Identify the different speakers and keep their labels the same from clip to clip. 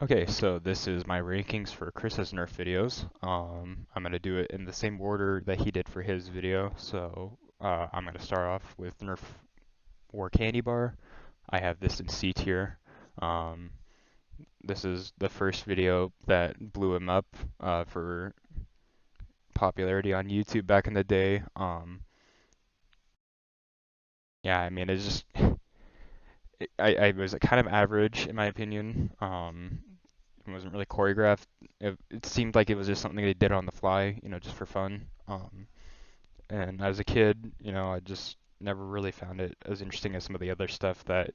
Speaker 1: Okay, so this is my rankings for Chris's Nerf videos. I'm gonna do it in the same order that he did for his video. So I'm gonna start off with Nerf War Candy Bar. I have this in C tier. Um, this is the first video that blew him up for popularity on YouTube back in the day. Yeah, I mean, it's just I was kind of average in my opinion. It wasn't really choreographed. It seemed like it was just something they did on the fly, just for fun. And as a kid, I just never really found it as interesting as some of the other stuff that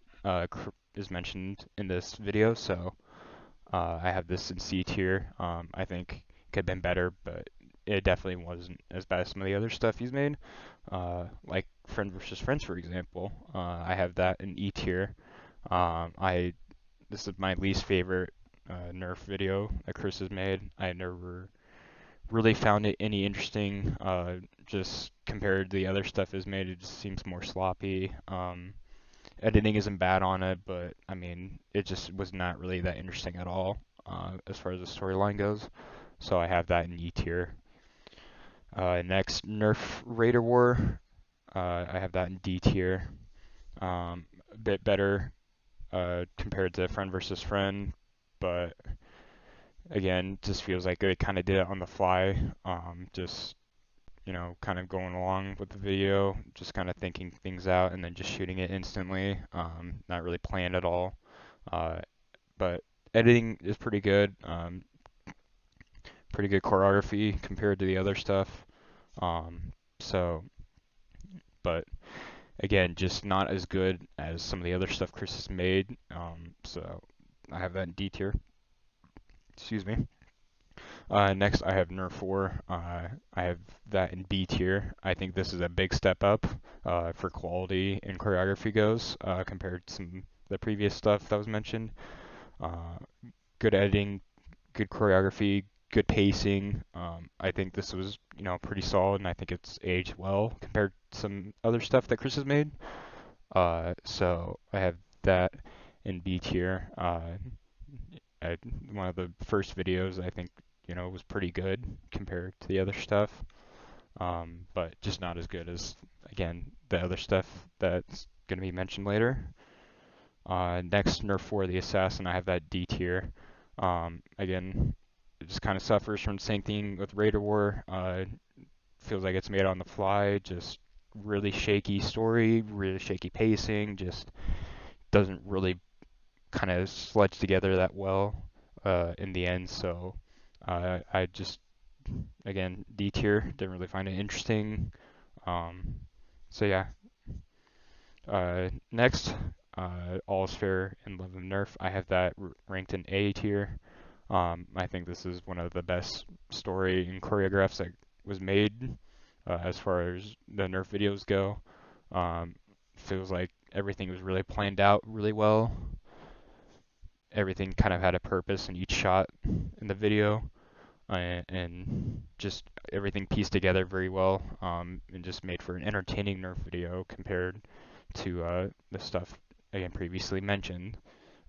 Speaker 1: is mentioned in this video. So I have this in C tier. I think it could have been better, but it definitely wasn't as bad as some of the other stuff he's made. Like Friend versus Friends, for example. I have that in E tier. I This is my least favorite Nerf video that Chris has made. I never really found it any interesting. Just compared to the other stuff he's made, it just seems more sloppy. Editing isn't bad on it, but I mean, it just was not really that interesting at all as far as the storyline goes. So I have that in E tier. Next, Nerf Raider War. I have that in D tier. A bit better compared to Friend versus Friend, but again, just feels like they kind of did it on the fly. Just kind of going along with the video, just kind of thinking things out and then just shooting it instantly. Not really planned at all. Uh, but editing is pretty good. Pretty good choreography compared to the other stuff. Um, so, but again, just not as good as some of the other stuff Chris has made. So I have that in D tier. Excuse me. Next, I have Nerf 4. I have that in B tier. I think this is a big step up for quality and choreography goes compared to some of the previous stuff that was mentioned. Uh, Good editing, good choreography, good pacing. I think this was, pretty solid, and I think it's aged well compared to some other stuff that Chris has made. So I have that in B tier. I, One of the first videos I think was pretty good compared to the other stuff, but just not as good as again the other stuff that's going to be mentioned later. Next, Nerf 4 the Assassin, I have that D tier. Again, it just kind of suffers from the same thing with Raider War. Feels like it's made on the fly, just really shaky story, really shaky pacing, just doesn't really kind of sledge together that well in the end. So I just, again, D tier, didn't really find it interesting. Um, so yeah. Next, All is Fair in Love and Nerf. I have that ranked in A tier. I think this is one of the best story and choreographs that was made as far as the Nerf videos go. Feels like everything was really planned out really well. Everything kind of had a purpose in each shot in the video, and just everything pieced together very well, and just made for an entertaining Nerf video compared to the stuff again previously mentioned.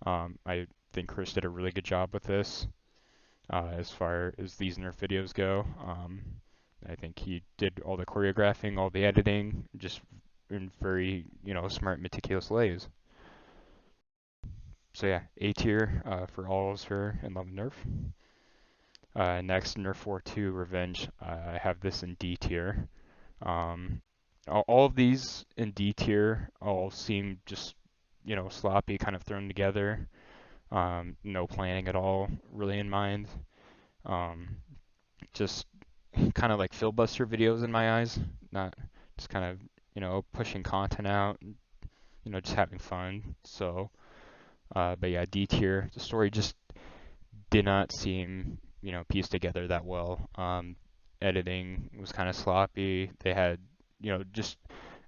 Speaker 1: I think Chris did a really good job with this as far as these Nerf videos go. I think he did all the choreographing, all the editing, just in very smart, meticulous ways. So yeah, A tier for all of her and Love and Nerf. Next, Nerf 4-2 Revenge. I have this in D tier. Um, all of these in D tier all seem just, sloppy, kind of thrown together. No planning at all, really in mind. Um, just kind of like filibuster videos in my eyes, not just kind of, pushing content out, just having fun. So, but yeah, D tier. The story just did not seem, pieced together that well. Editing was kind of sloppy. They had, just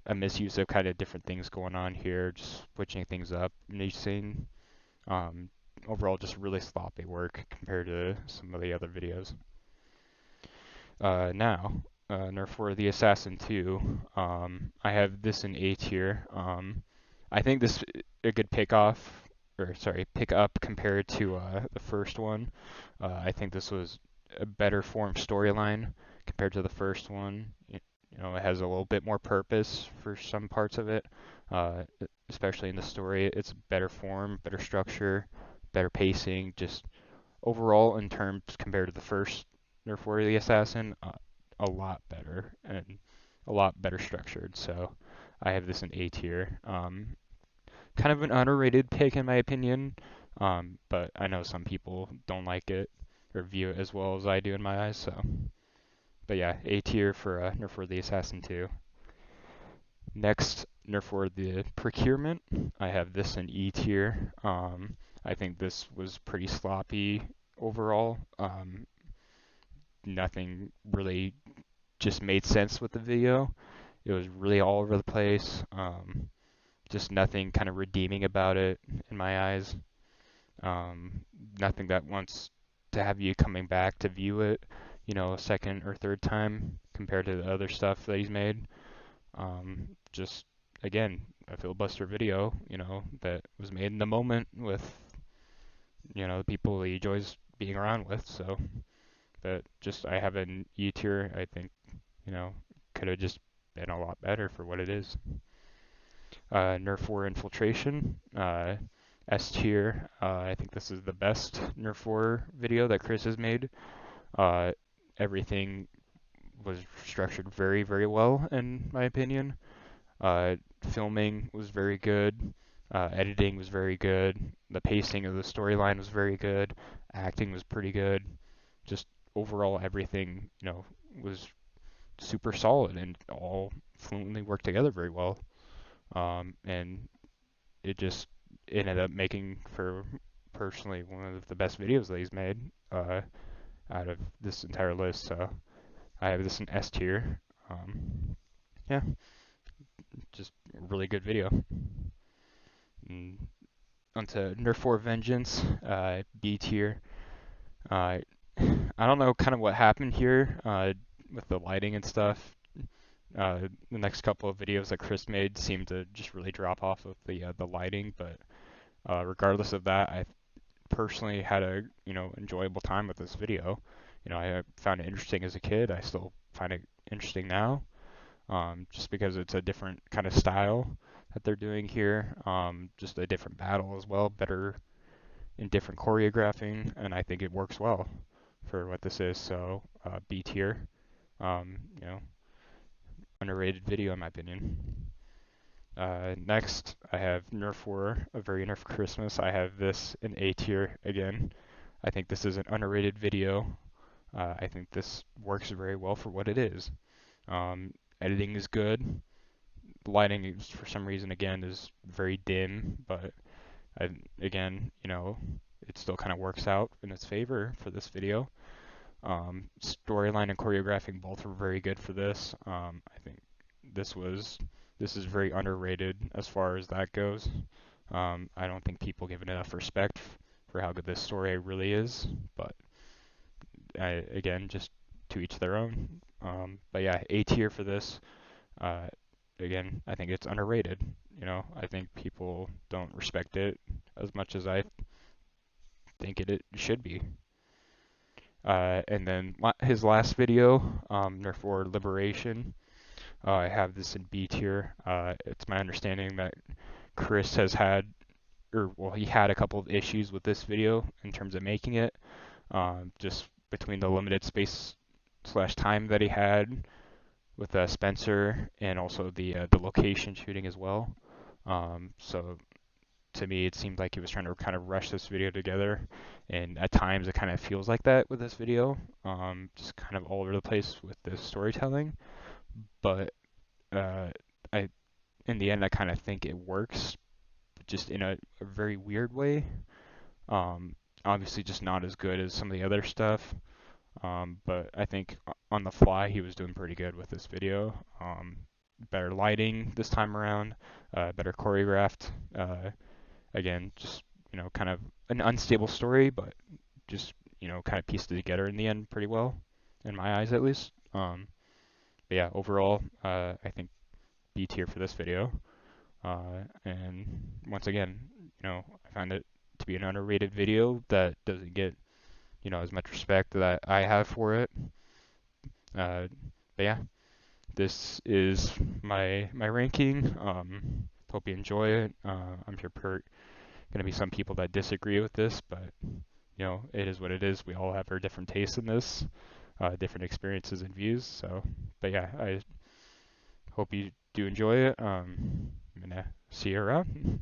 Speaker 1: a misuse of kind of different things going on here, just switching things up in each scene. Um, Overall, just really sloppy work compared to some of the other videos. Now, Nerf for the Assassin 2. I have this in A tier. I think this a good pickoff or sorry, pick up compared to the first one. I think this was a better formed storyline compared to the first one. You know, it has a little bit more purpose for some parts of it, uh, especially in the story. It's better form, better structure, better pacing. Just overall, in terms compared to the first Nerf War the Assassin, a lot better and a lot better structured. So I have this in A tier. Kind of an underrated pick in my opinion, but I know some people don't like it or view it as well as I do in my eyes. So, but yeah, A tier for Nerf War the Assassin 2. Next, Nerf War the Procurement. I have this in E tier. I think this was pretty sloppy overall. Nothing really just made sense with the video. It was really all over the place. Just nothing kind of redeeming about it in my eyes. Um, Nothing that wants to have you coming back to view it, you know, a second or third time compared to the other stuff that he's made. Just again, a filibuster video, you know, that was made in the moment with, you know, the people he enjoys being around with. So, but just I have an E tier. I think, you know, could have just been a lot better for what it is. Nerf War Infiltration, S tier. I think this is the best Nerf War video that Chris has made. Uh, Everything was structured very, very well, in my opinion. Uh, Filming was very good. Editing was very good. The pacing of the storyline was very good. Acting was pretty good. Just overall, everything, you know, was super solid and all fluently worked together very well. And it just ended up making for personally one of the best videos that he's made out of this entire list. So I have this in S tier. Yeah, just a really good video. And onto Nerf War Vengeance, B tier. Uh, I don't know kind of what happened here with the lighting and stuff. The next couple of videos that Chris made seemed to just really drop off of the lighting, but regardless of that, I personally had a enjoyable time with this video. You know, I found it interesting as a kid. I still find it interesting now, just because it's a different kind of style that they're doing here. Just a different battle as well, better in different choreographing, and I think it works well for what this is. So B tier, you know, underrated video in my opinion. Next, I have Nerf War, A Very Nerf Christmas. I have this in A tier again. I think this is an underrated video. I think this works very well for what it is. Editing is good. Lighting is, for some reason, again, is very dim, but again, you know, it still kind of works out in its favor for this video. Storyline and choreographing both were very good for this. I think this is very underrated as far as that goes. I don't think people give it enough respect for how good this story really is, but again, just to each their own. But yeah, A tier for this. Uh, Again, I think it's underrated. You know, I think people don't respect it as much as I think it should be. And then his last video, Nerf War Liberation. I have this in B tier. It's my understanding that Chris has had, or well, he had a couple of issues with this video in terms of making it, just between the limited space slash time that he had with Spencer and also the location shooting as well. So to me, it seemed like he was trying to kind of rush this video together, and at times it kind of feels like that with this video, just kind of all over the place with the storytelling. But uh, I, in the end, I kind of think it works, just in a very weird way. Um, Obviously, just not as good as some of the other stuff. But I think on the fly, he was doing pretty good with this video. Better lighting this time around, better choreographed. Again, just kind of an unstable story, but just kind of pieced it together in the end pretty well, in my eyes at least. But yeah, overall, I think B tier for this video. And once again, I I find it to be an underrated video that doesn't get, as much respect that I have for it. Uh, but yeah, this is my ranking. Hope you enjoy it. I'm sure gonna be some people that disagree with this, but it is what it is. We all have our different tastes in this, different experiences and views. So, but yeah, I hope you do enjoy it. I'm gonna see you around.